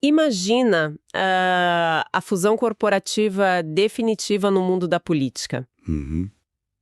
Imagina a fusão corporativa definitiva no mundo da política. Uhum.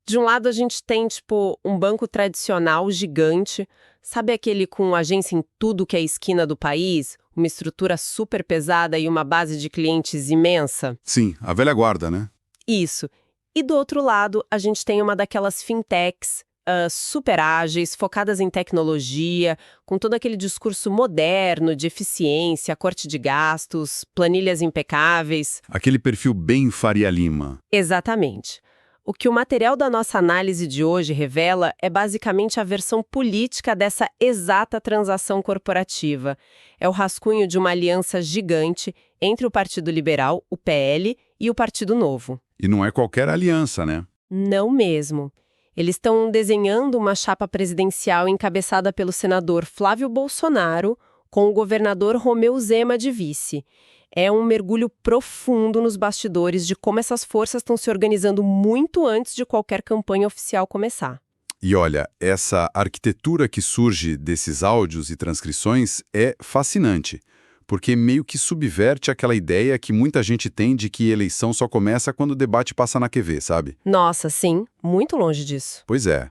De um lado, a gente tem, tipo, um banco tradicional gigante, sabe aquele com agência em tudo que é esquina do país? Uma estrutura super pesada e uma base de clientes imensa? Sim, a velha guarda, né? Isso. E do outro lado, a gente tem uma daquelas fintechs super ágeis, focadas em tecnologia, com todo aquele discurso moderno de eficiência, corte de gastos, planilhas impecáveis. Aquele perfil bem Faria Lima. Exatamente. O que o material da nossa análise de hoje revela é basicamente a versão política dessa exata transação corporativa. É o rascunho de uma aliança gigante entre o Partido Liberal, o PL, e o Partido Novo. E não é qualquer aliança, né? Não mesmo. Eles estão desenhando uma chapa presidencial encabeçada pelo senador Flávio Bolsonaro com o governador Romeu Zema de vice. É um mergulho profundo nos bastidores de como essas forças estão se organizando muito antes de qualquer campanha oficial começar. E olha, essa arquitetura que surge desses áudios e transcrições é fascinante, porque meio que subverte aquela ideia que muita gente tem de que eleição só começa quando o debate passa na TV, sabe? Nossa, sim, muito longe disso. Pois é.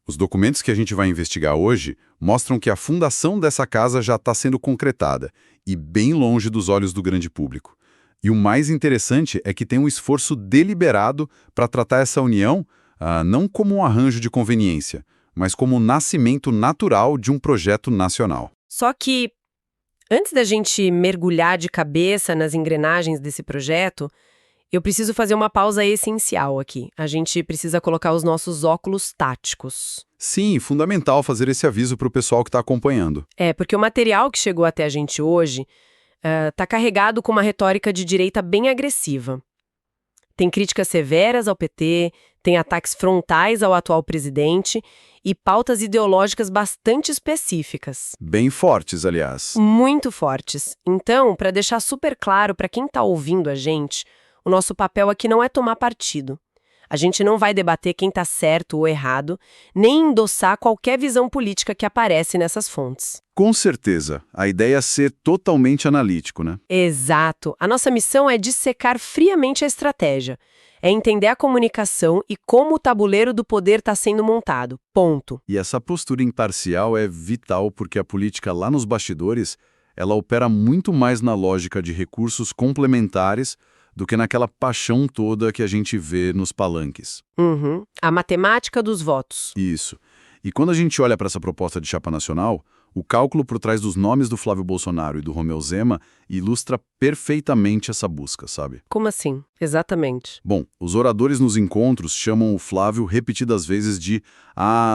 Os documentos que a gente vai investigar hoje mostram que a fundação dessa casa já está sendo concretada e bem longe dos olhos do grande público. E o mais interessante é que tem um esforço deliberado para tratar essa união não como um arranjo de conveniência, mas como o nascimento natural de um projeto nacional. Só que, antes da gente mergulhar de cabeça nas engrenagens desse projeto, eu preciso fazer uma pausa essencial aqui. A gente precisa colocar os nossos óculos táticos. Sim, fundamental fazer esse aviso para o pessoal que está acompanhando. Porque o material que chegou até a gente hoje está carregado com uma retórica de direita bem agressiva. Tem críticas severas ao PT, tem ataques frontais ao atual presidente e pautas ideológicas bastante específicas. Bem fortes, aliás. Muito fortes. Então, para deixar super claro para quem está ouvindo a gente, o nosso papel aqui não é tomar partido. A gente não vai debater quem está certo ou errado, nem endossar qualquer visão política que aparece nessas fontes. Com certeza. A ideia é ser totalmente analítico, né? Exato. A nossa missão é dissecar friamente a estratégia. É entender a comunicação e como o tabuleiro do poder está sendo montado. Ponto. E essa postura imparcial é vital porque a política lá nos bastidores, ela opera muito mais na lógica de recursos complementares do que naquela paixão toda que a gente vê nos palanques. A matemática dos votos. Isso. E quando a gente olha para essa proposta de chapa nacional, o cálculo por trás dos nomes do Flávio Bolsonaro e do Romeu Zema ilustra perfeitamente essa busca, sabe? Como assim? Exatamente. Bom, os oradores nos encontros chamam o Flávio repetidas vezes de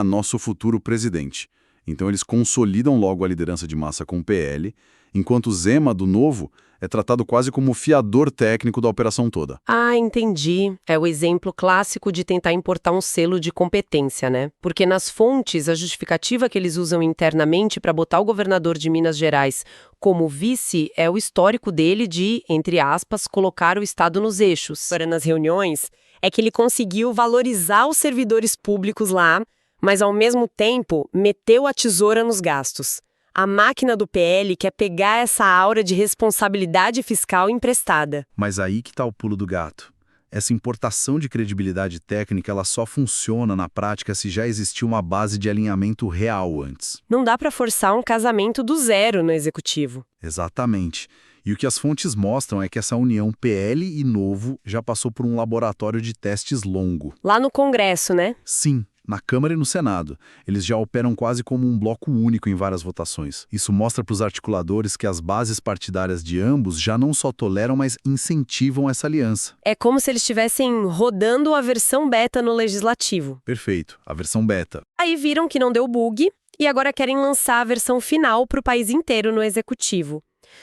nosso futuro presidente. Então eles consolidam logo a liderança de massa com o PL, enquanto o Zema, do Novo, é tratado quase como o fiador técnico da operação toda. Entendi. É o exemplo clássico de tentar importar um selo de competência, né? Porque nas fontes, a justificativa que eles usam internamente para botar o governador de Minas Gerais como vice é o histórico dele de, entre aspas, colocar o Estado nos eixos. Agora, nas reuniões, é que ele conseguiu valorizar os servidores públicos lá, mas ao mesmo tempo meteu a tesoura nos gastos. A máquina do PL quer pegar essa aura de responsabilidade fiscal emprestada. Mas aí que está o pulo do gato. Essa importação de credibilidade técnica ela só funciona na prática se já existir uma base de alinhamento real antes. Não dá para forçar um casamento do zero no executivo. Exatamente. E o que as fontes mostram é que essa união PL e Novo já passou por um laboratório de testes longo. Lá no Congresso, né? Sim. Na Câmara e no Senado, eles já operam quase como um bloco único em várias votações. Isso mostra para os articuladores que as bases partidárias de ambos já não só toleram, mas incentivam essa aliança. É como se eles estivessem rodando a versão beta no Legislativo. Perfeito, a versão beta. Aí viram que não deu bug e agora querem lançar a versão final para o país inteiro no Executivo.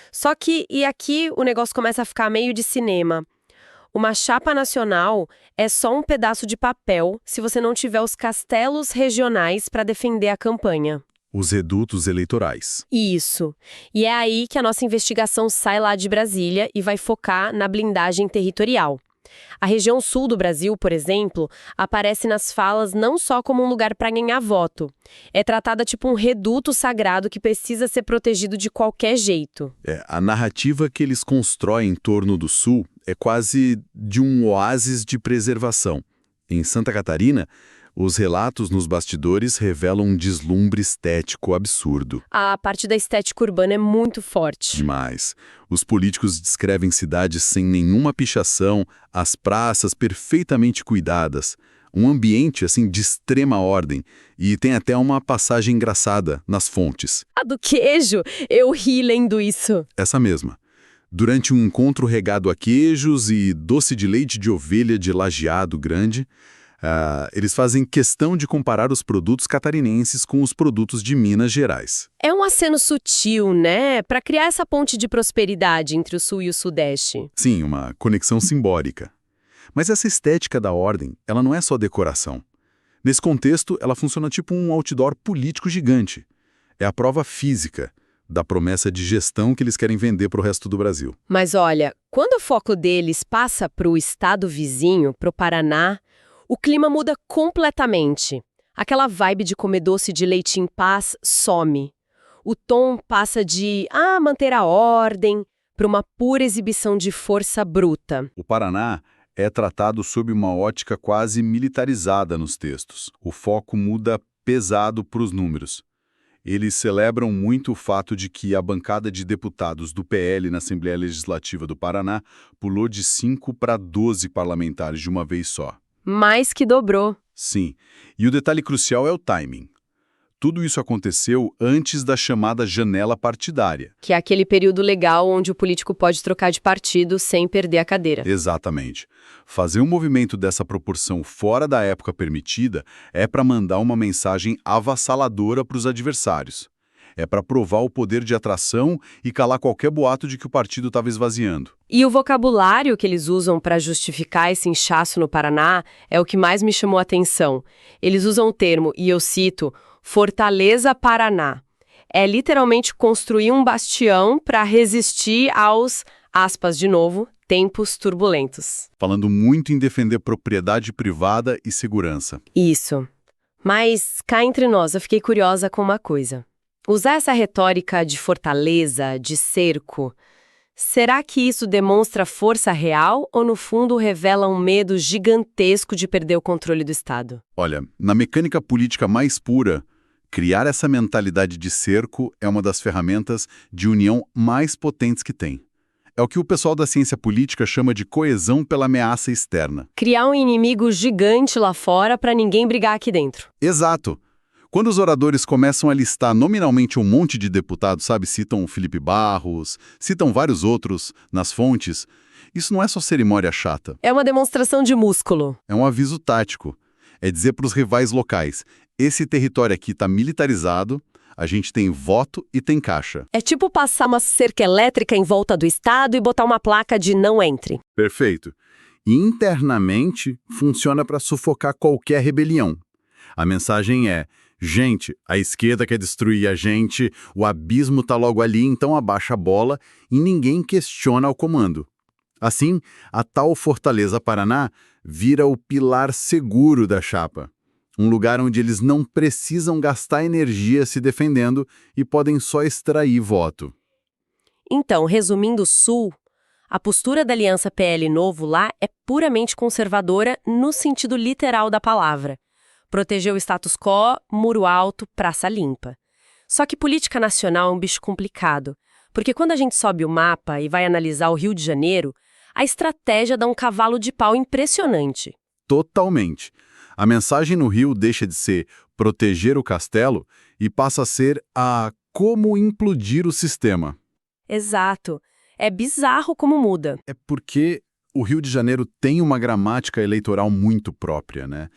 Só que, e aqui o negócio começa a ficar meio de cinema. Uma chapa nacional é só um pedaço de papel se você não tiver os castelos regionais para defender a campanha. Os redutos eleitorais. Isso. E é aí que a nossa investigação sai lá de Brasília e vai focar na blindagem territorial. A região sul do Brasil, por exemplo, aparece nas falas não só como um lugar para ganhar voto. É tratada tipo um reduto sagrado que precisa ser protegido de qualquer jeito. A narrativa que eles constroem em torno do Sul é quase de um oásis de preservação. Em Santa Catarina, os relatos nos bastidores revelam um deslumbre estético absurdo. A parte da estética urbana é muito forte. Demais. Os políticos descrevem cidades sem nenhuma pichação, as praças perfeitamente cuidadas, um ambiente assim de extrema ordem, e tem até uma passagem engraçada nas fontes. A do queijo, eu ri lendo isso. Essa mesma. Durante um encontro regado a queijos e doce de leite de ovelha de Lajeado Grande, eles fazem questão de comparar os produtos catarinenses com os produtos de Minas Gerais. É um aceno sutil, né? Para criar essa ponte de prosperidade entre o Sul e o Sudeste. Sim, uma conexão simbólica. Mas essa estética da ordem, ela não é só decoração. Nesse contexto, ela funciona tipo um outdoor político gigante. É a prova física da promessa de gestão que eles querem vender para o resto do Brasil. Mas olha, quando o foco deles passa para o estado vizinho, para o Paraná, o clima muda completamente. Aquela vibe de comer doce de leite em paz some. O tom passa de manter a ordem para uma pura exibição de força bruta. O Paraná é tratado sob uma ótica quase militarizada nos textos. O foco muda pesado para os números. Eles celebram muito o fato de que a bancada de deputados do PL na Assembleia Legislativa do Paraná pulou de 5 para 12 parlamentares de uma vez só. Mais que dobrou. Sim. E o detalhe crucial é o timing. Tudo isso aconteceu antes da chamada janela partidária. Que é aquele período legal onde o político pode trocar de partido sem perder a cadeira. Exatamente. Fazer um movimento dessa proporção fora da época permitida é para mandar uma mensagem avassaladora para os adversários. É para provar o poder de atração e calar qualquer boato de que o partido estava esvaziando. E o vocabulário que eles usam para justificar esse inchaço no Paraná é o que mais me chamou a atenção. Eles usam o termo, e eu cito, Fortaleza Paraná. É literalmente construir um bastião para resistir aos, aspas de novo, tempos turbulentos. Falando muito em defender propriedade privada e segurança. Isso. Mas, cá entre nós, eu fiquei curiosa com uma coisa. Usar essa retórica de fortaleza, de cerco, será que isso demonstra força real ou, no fundo, revela um medo gigantesco de perder o controle do Estado? Olha, na mecânica política mais pura, criar essa mentalidade de cerco é uma das ferramentas de união mais potentes que tem. É o que o pessoal da ciência política chama de coesão pela ameaça externa. Criar um inimigo gigante lá fora para ninguém brigar aqui dentro. Exato. Quando os oradores começam a listar nominalmente um monte de deputados, sabe, citam Felipe Barros, citam vários outros nas fontes, isso não é só cerimônia chata. É uma demonstração de músculo. É um aviso tático. É dizer para os rivais locais, esse território aqui está militarizado, a gente tem voto e tem caixa. É tipo passar uma cerca elétrica em volta do Estado e botar uma placa de não entre. Perfeito. E internamente funciona para sufocar qualquer rebelião. A mensagem é: gente, a esquerda quer destruir a gente, o abismo está logo ali, então abaixa a bola e ninguém questiona o comando. Assim, a tal Fortaleza Paraná vira o pilar seguro da chapa. Um lugar onde eles não precisam gastar energia se defendendo e podem só extrair voto. Então, resumindo o Sul, a postura da Aliança PL Novo lá é puramente conservadora no sentido literal da palavra. Proteger o status quo, muro alto, praça limpa. Só que política nacional é um bicho complicado, porque quando a gente sobe o mapa e vai analisar o Rio de Janeiro, a estratégia dá um cavalo de pau impressionante. Totalmente. A mensagem no Rio deixa de ser proteger o castelo e passa a ser a como implodir o sistema. Exato. É bizarro como muda. É porque o Rio de Janeiro tem uma gramática eleitoral muito própria, né?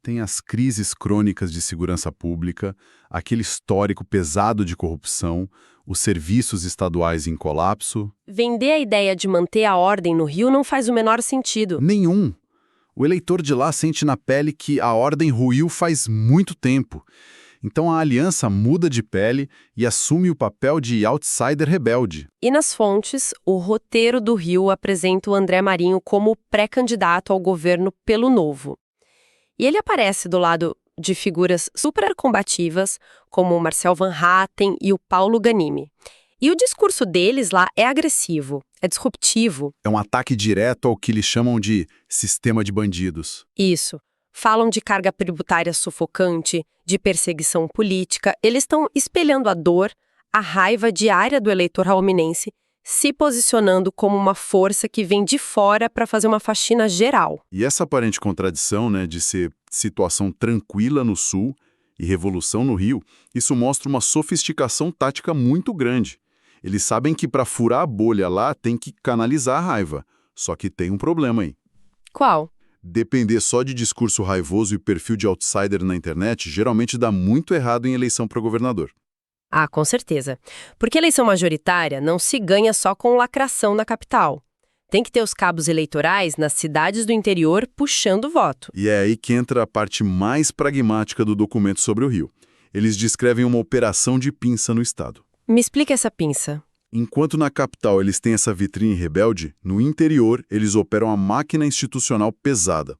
Tem as crises crônicas de segurança pública, aquele histórico pesado de corrupção, os serviços estaduais em colapso. Vender a ideia de manter a ordem no Rio não faz o menor sentido. Nenhum. O eleitor de lá sente na pele que a ordem ruiu faz muito tempo. Então a aliança muda de pele e assume o papel de outsider rebelde. E nas fontes, o roteiro do Rio apresenta o André Marinho como pré-candidato ao governo pelo Novo. E ele aparece do lado de figuras super combativas, como o Marcel Van Hatten e o Paulo Ganimi. E o discurso deles lá é agressivo, é disruptivo. É um ataque direto ao que eles chamam de sistema de bandidos. Isso. Falam de carga tributária sufocante, de perseguição política. Eles estão espelhando a dor, a raiva diária do eleitor rauminense, se posicionando como uma força que vem de fora para fazer uma faxina geral. E essa aparente contradição, né, de ser situação tranquila no Sul e revolução no Rio, isso mostra uma sofisticação tática muito grande. Eles sabem que para furar a bolha lá tem que canalizar a raiva. Só que tem um problema aí. Qual? Depender só de discurso raivoso e perfil de outsider na internet geralmente dá muito errado em eleição para governador. Ah, com certeza. Porque eleição majoritária não se ganha só com lacração na capital. Tem que ter os cabos eleitorais nas cidades do interior puxando voto. E é aí que entra a parte mais pragmática do documento sobre o Rio. Eles descrevem uma operação de pinça no estado. Me explica essa pinça. Enquanto na capital eles têm essa vitrine rebelde, no interior eles operam a máquina institucional pesada.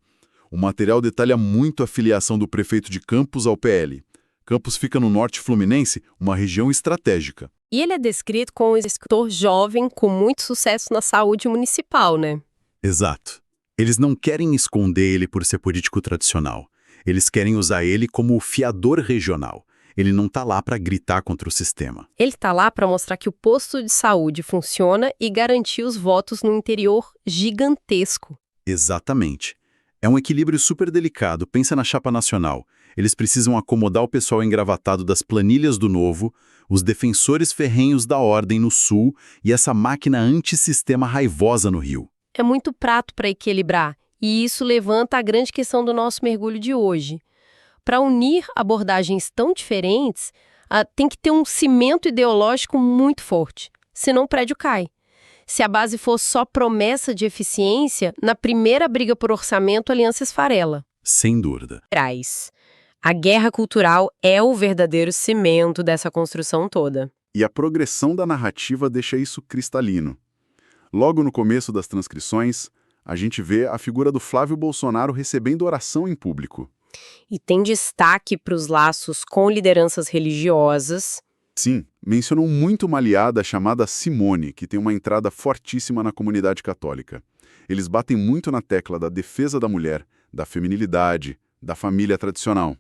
O material detalha muito a filiação do prefeito de Campos ao PL. Campos fica no norte fluminense, uma região estratégica. E ele é descrito como um escritor jovem com muito sucesso na saúde municipal, né? Exato. Eles não querem esconder ele por ser político tradicional. Eles querem usar ele como o fiador regional. Ele não está lá para gritar contra o sistema. Ele está lá para mostrar que o posto de saúde funciona e garantir os votos no interior gigantesco. Exatamente. É um equilíbrio super delicado. Pensa na chapa nacional. Eles precisam acomodar o pessoal engravatado das planilhas do Novo, os defensores ferrenhos da ordem no Sul e essa máquina antissistema raivosa no Rio. É muito prato para equilibrar, e isso levanta a grande questão do nosso mergulho de hoje. Para unir abordagens tão diferentes, tem que ter um cimento ideológico muito forte, senão o prédio cai. Se a base for só promessa de eficiência, na primeira briga por orçamento, a aliança esfarela. Sem dúvida. A guerra cultural é o verdadeiro cimento dessa construção toda. E a progressão da narrativa deixa isso cristalino. Logo no começo das transcrições, a gente vê a figura do Flávio Bolsonaro recebendo oração em público. E tem destaque para os laços com lideranças religiosas. Sim, mencionou muito uma aliada chamada Simone, que tem uma entrada fortíssima na comunidade católica. Eles batem muito na tecla da defesa da mulher, da feminilidade, da família tradicional.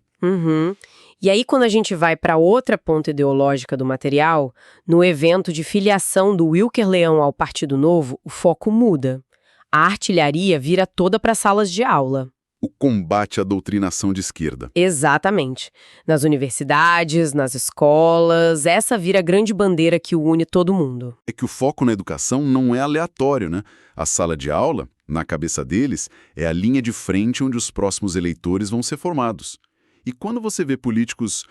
E aí, quando a gente vai para outra ponta ideológica do material, no evento de filiação do Wilker Leão ao Partido Novo, o foco muda. A artilharia vira toda para salas de aula. O combate à doutrinação de esquerda. Exatamente. Nas universidades, nas escolas, essa vira a grande bandeira que une todo mundo. É que o foco na educação não é aleatório, né? A sala de aula, na cabeça deles, é a linha de frente onde os próximos eleitores vão ser formados. E quando você vê políticos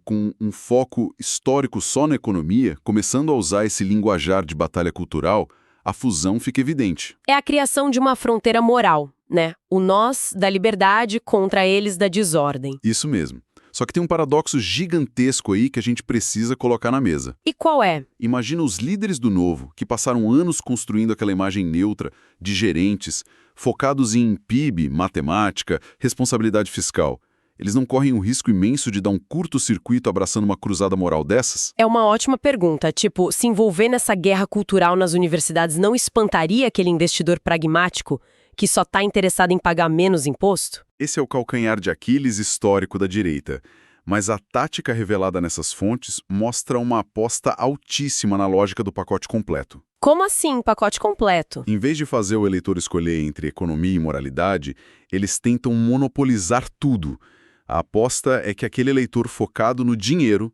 com um foco histórico só na economia, começando a usar esse linguajar de batalha cultural, a fusão fica evidente. É a criação de uma fronteira moral, né? O nós da liberdade contra eles da desordem. Isso mesmo. Só que tem um paradoxo gigantesco aí que a gente precisa colocar na mesa. E qual é? Imagina os líderes do Novo, que passaram anos construindo aquela imagem neutra, de gerentes, focados em PIB, matemática, responsabilidade fiscal. Eles não correm um risco imenso de dar um curto-circuito abraçando uma cruzada moral dessas? É uma ótima pergunta. Tipo, se envolver nessa guerra cultural nas universidades não espantaria aquele investidor pragmático que só está interessado em pagar menos imposto? Esse é o calcanhar de Aquiles histórico da direita. Mas a tática revelada nessas fontes mostra uma aposta altíssima na lógica do pacote completo. Como assim, pacote completo? Em vez de fazer o eleitor escolher entre economia e moralidade, eles tentam monopolizar tudo. A aposta é que aquele eleitor focado no dinheiro,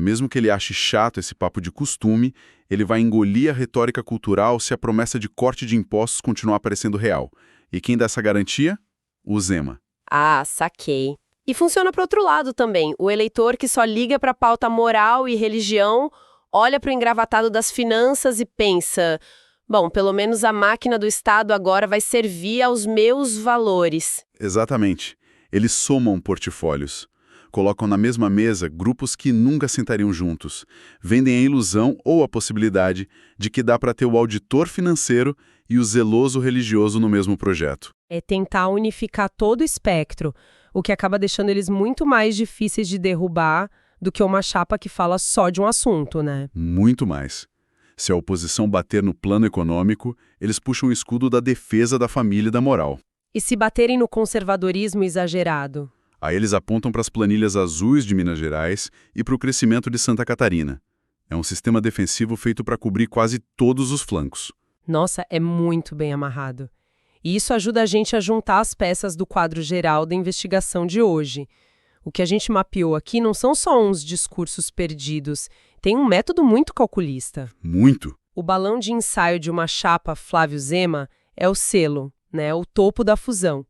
mesmo que ele ache chato esse papo de costume, ele vai engolir a retórica cultural se a promessa de corte de impostos continuar parecendo real. E quem dá essa garantia? O Zema. Ah, saquei. E funciona para outro lado também. O eleitor que só liga para a pauta moral e religião, olha para o engravatado das finanças e pensa: bom, pelo menos a máquina do Estado agora vai servir aos meus valores. Exatamente. Eles somam portfólios. Colocam na mesma mesa grupos que nunca sentariam juntos. Vendem a ilusão ou a possibilidade de que dá para ter o auditor financeiro e o zeloso religioso no mesmo projeto. É tentar unificar todo o espectro, o que acaba deixando eles muito mais difíceis de derrubar do que uma chapa que fala só de um assunto, né? Muito mais. Se a oposição bater no plano econômico, eles puxam o escudo da defesa da família e da moral. E se baterem no conservadorismo exagerado? Aí eles apontam para as planilhas azuis de Minas Gerais e para o crescimento de Santa Catarina. É um sistema defensivo feito para cobrir quase todos os flancos. Nossa, é muito bem amarrado. E isso ajuda a gente a juntar as peças do quadro geral da investigação de hoje. O que a gente mapeou aqui não são só uns discursos perdidos, tem um método muito calculista. Muito. O balão de ensaio de uma chapa Flávio Zema é o selo, né, o topo da fusão.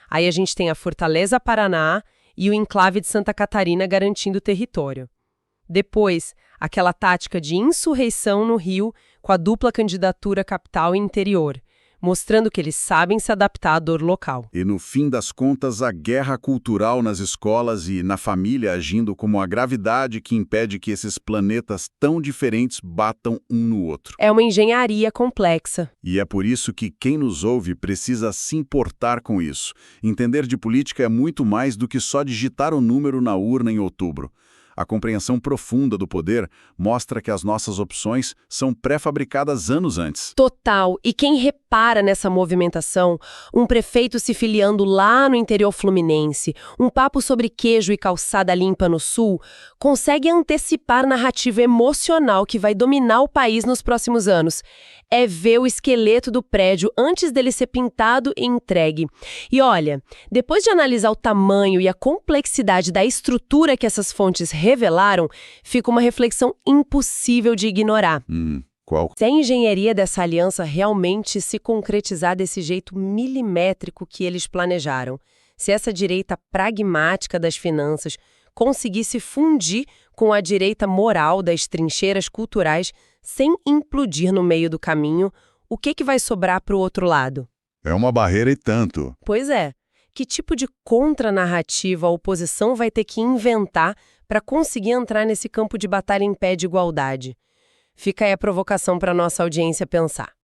Aí a gente tem a Fortaleza Paraná e o enclave de Santa Catarina garantindo o território. Depois, aquela tática de insurreição no Rio com a dupla candidatura capital e interior, mostrando que eles sabem se adaptar à dor local. E no fim das contas, a guerra cultural nas escolas e na família agindo como a gravidade que impede que esses planetas tão diferentes batam um no outro. É uma engenharia complexa. E é por isso que quem nos ouve precisa se importar com isso. Entender de política é muito mais do que só digitar o número na urna em outubro. A compreensão profunda do poder mostra que as nossas opções são pré-fabricadas anos antes. Total. E quem repara nessa movimentação, um prefeito se filiando lá no interior fluminense, um papo sobre queijo e calçada limpa no sul, consegue antecipar a narrativa emocional que vai dominar o país nos próximos anos. É ver o esqueleto do prédio antes dele ser pintado e entregue. E olha, depois de analisar o tamanho e a complexidade da estrutura que essas fontes revelaram, fica uma reflexão impossível de ignorar. Qual? Se a engenharia dessa aliança realmente se concretizar desse jeito milimétrico que eles planejaram, se essa direita pragmática das finanças conseguisse fundir com a direita moral das trincheiras culturais sem implodir no meio do caminho, o que vai sobrar para o outro lado? É uma barreira e tanto. Pois é. Que tipo de contranarrativa a oposição vai ter que inventar para conseguir entrar nesse campo de batalha em pé de igualdade? Fica aí a provocação para nossa audiência pensar.